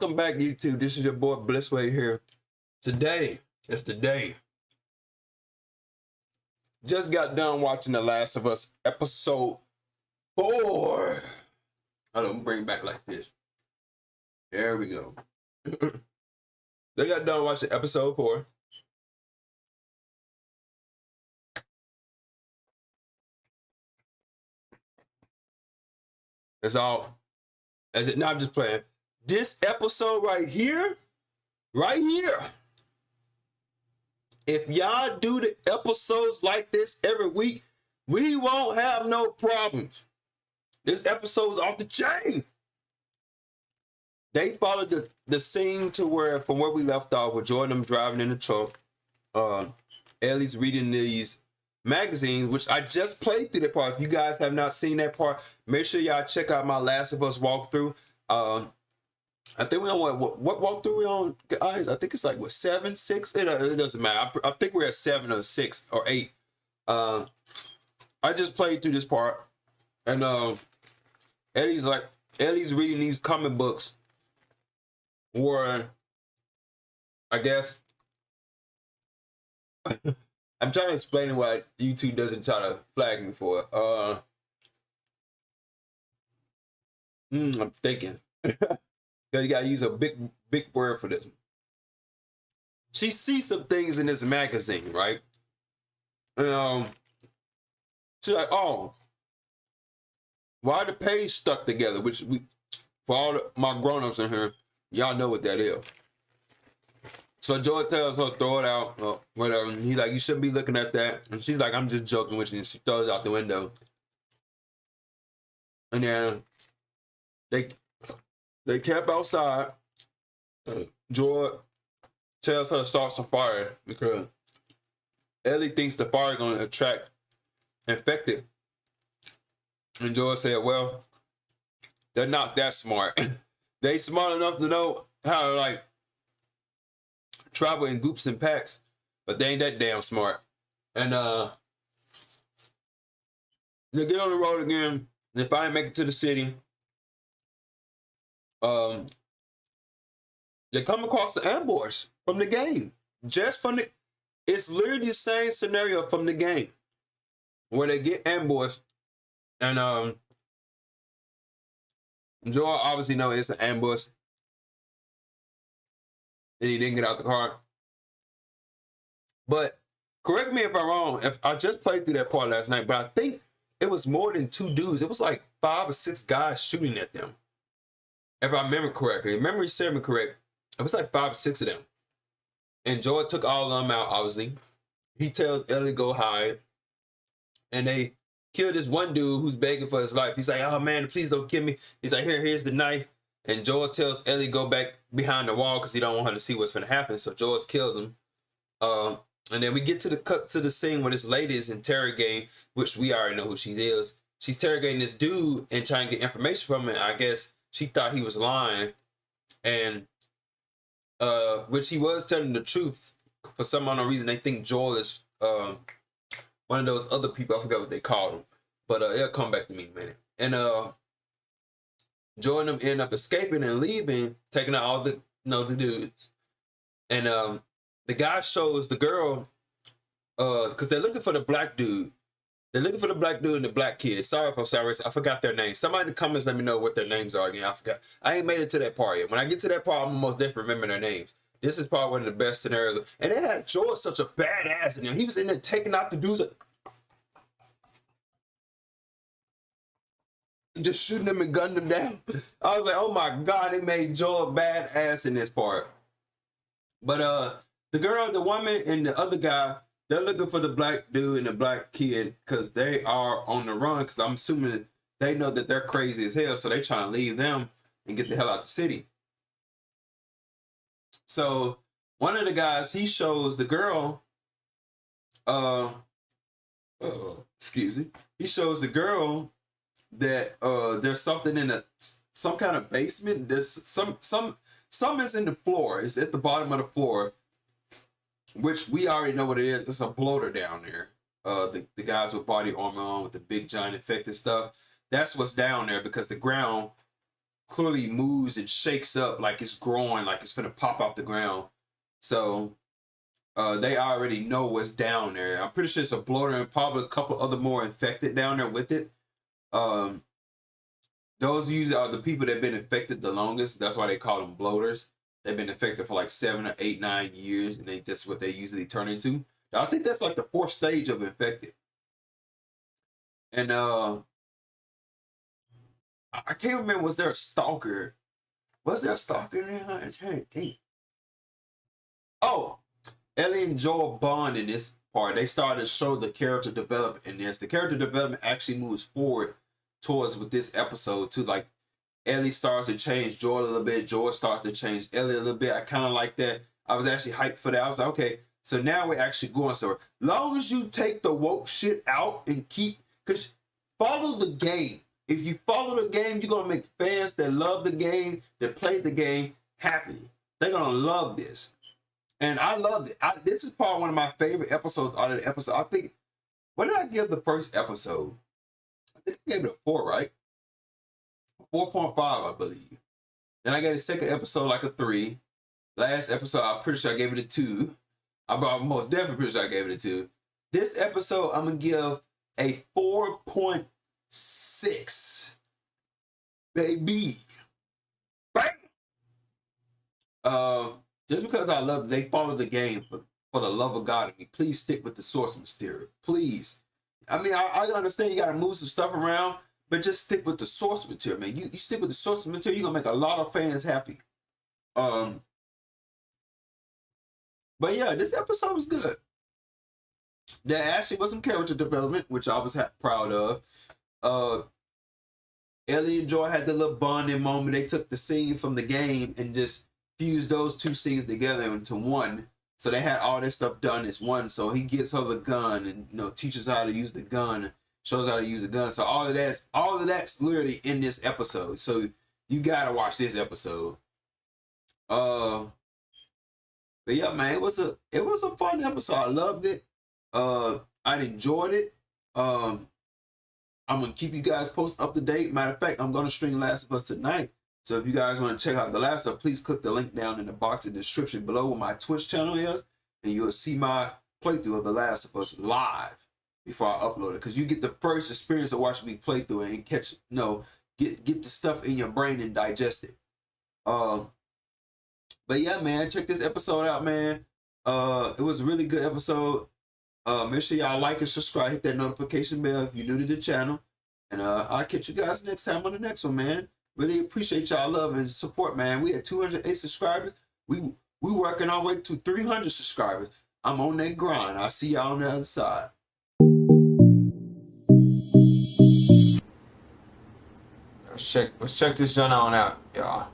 Welcome back, YouTube. This is your boy Blissway here. Today is the day. Just got done watching The Last of Us episode 4. I don't bring it back like this. There we go. They got done watching episode 4. That's all. That's it. No, I'm just playing. This episode right here, if y'all do the episodes like this every week, we won't have no problems. This episode's off the chain. They followed the scene to where, from where we left off, with Jordan driving in the truck. Ellie's reading these magazines, which I just played through that part. If you guys have not seen that part, make sure y'all check out my Last of Us walkthrough. I think we're on what walkthrough we on, guys? I think it's like what, 7, 6. It doesn't matter. I think we're at 7 or 6 or 8. I just played through this part, and Ellie's reading these comic books, or I guess I'm trying to explain why YouTube doesn't try to flag me for it. I'm thinking. You gotta use a big word for this. She sees some things in this magazine, right? And she's like, "Oh, why are the page stuck together?" Which for all my grown-ups in here, y'all know what that is. So Joy tells her, throw it out, or whatever. And he's like, "You shouldn't be looking at that." And she's like, "I'm just joking with you." And she throws it out the window. And then they camp outside. Joy tells her to start some fire because Ellie thinks the fire is going to attract infected. And Joy said, "Well, they're not that smart. They smart enough to know how to like travel in groups and packs, but they ain't that damn smart." And they get on the road again. They finally make it to the city. They come across the ambush from the game. It's literally the same scenario from the game, where they get ambushed, and Joel obviously knows it's an ambush, and he didn't get out the car. But correct me if I'm wrong. If I just played through that part last night, but I think it was more than 2 dudes. It was like 5 or 6 guys shooting at them. If I remember correctly, if memory serves me correct, it was like 5 or 6 of them. And Joy took all of them out, obviously. He tells Ellie to go hide. And they kill this one dude who's begging for his life. He's like, "Oh man, please don't kill me." He's like, here's the knife. And Joy tells Ellie go back behind the wall because he don't want her to see what's going to happen. So Joy kills him. And then we get to the scene where this lady is interrogating, which we already know who she is. She's interrogating this dude and trying to get information from him. I guess she thought he was lying, and which he was telling the truth. For some unknown reason, they think Joel is one of those other people. I forgot what they called him, but it'll come back to me in a minute. And Joel and them end up escaping and leaving, taking out all the dudes. And the guy shows the girl, because they're looking for the black dude. They're looking for the black dude and the black kid. Sorry if I'm sorry. I forgot their names. Somebody in the comments let me know what their names are again. I forgot. I ain't made it to that part yet. When I get to that part, I'm most definitely remember their names. This is probably one of the best scenarios. And they had George such a badass in there. He was in there taking out the dudes. Just shooting them and gunning them down. I was like, oh my God, they made Joel badass in this part. But the girl, the woman, and the other guy, they're looking for the black dude and the black kid because they are on the run, because I'm assuming they know that they're crazy as hell, so they're trying to leave them and get the hell out the city. So one of the guys, he shows the girl, excuse me, he shows the girl that there's something in some kind of basement. There's some is in the floor. It's at the bottom of the floor, which we already know what it is. It's a bloater down there. The guys with body armor on with the big giant infected stuff. That's what's down there because the ground clearly moves and shakes up like it's growing, like it's gonna pop off the ground. So they already know what's down there. I'm pretty sure it's a bloater and probably a couple other more infected down there with it. Those usually are the people that have been infected the longest. That's why they call them bloaters. They've been infected for like 7 or 8, 9 years, and that's what they usually turn into. I think that's like the 4th stage of infected. And I can't remember, was there a stalker? Was there a stalker in there? Oh, Ellie and Joel bond in this part. They started to show the character development in this. The character development actually moves forward towards with this episode too. Like Ellie starts to change Joel a little bit. Joel starts to change Ellie a little bit. I kind of like that. I was actually hyped for that. I was like, okay, so now we're actually going. So long as you take the woke shit out and because follow the game. If you follow the game, you're going to make fans that love the game, that play the game, happy. They're going to love this. And I loved it. This is probably one of my favorite episodes out of the episode. I think, what did I give the first episode? I think I gave it a 4, right? 4.5, I believe. Then I gave the second episode like a 3. Last episode, I'm pretty sure I gave it a 2. I'm most definitely pretty sure I gave it a 2. This episode, I'm going to give a 4.6. Baby. Bam! Just because I love they follow the game for the love of God in me. Please stick with the source material. Please. I mean, I understand you got to move some stuff around, but just stick with the source material, man. You stick with the source material, you're going to make a lot of fans happy. But yeah, this episode was good. There actually was some character development, which I was proud of. Ellie and Joy had the little bonding moment. They took the scene from the game and just fused those 2 scenes together into one. So they had all this stuff done as one. So he gets her the gun and teaches her how to use the gun, shows her how to use the gun. So all of that's literally in this episode. So you gotta watch this episode. But yeah, man, it was a fun episode. I loved it. I enjoyed it. I'm gonna keep you guys posted up to date. Matter of fact, I'm gonna stream Last of Us tonight. So if you guys want to check out The Last of Us, please click the link down in the box in the description below where my Twitch channel is, and you'll see my playthrough of The Last of Us live before I upload it. Because you get the first experience of watching me play through it and get the stuff in your brain and digest it. But yeah, man, check this episode out, man. It was a really good episode. Make sure y'all like and subscribe, hit that notification bell if you're new to the channel. And I'll catch you guys next time on the next one, man. Really appreciate y'all love and support, man. We had 208 subscribers. We working our way to 300 subscribers. I'm on that grind. I'll see y'all on the other side. Let's check this joint on out, y'all.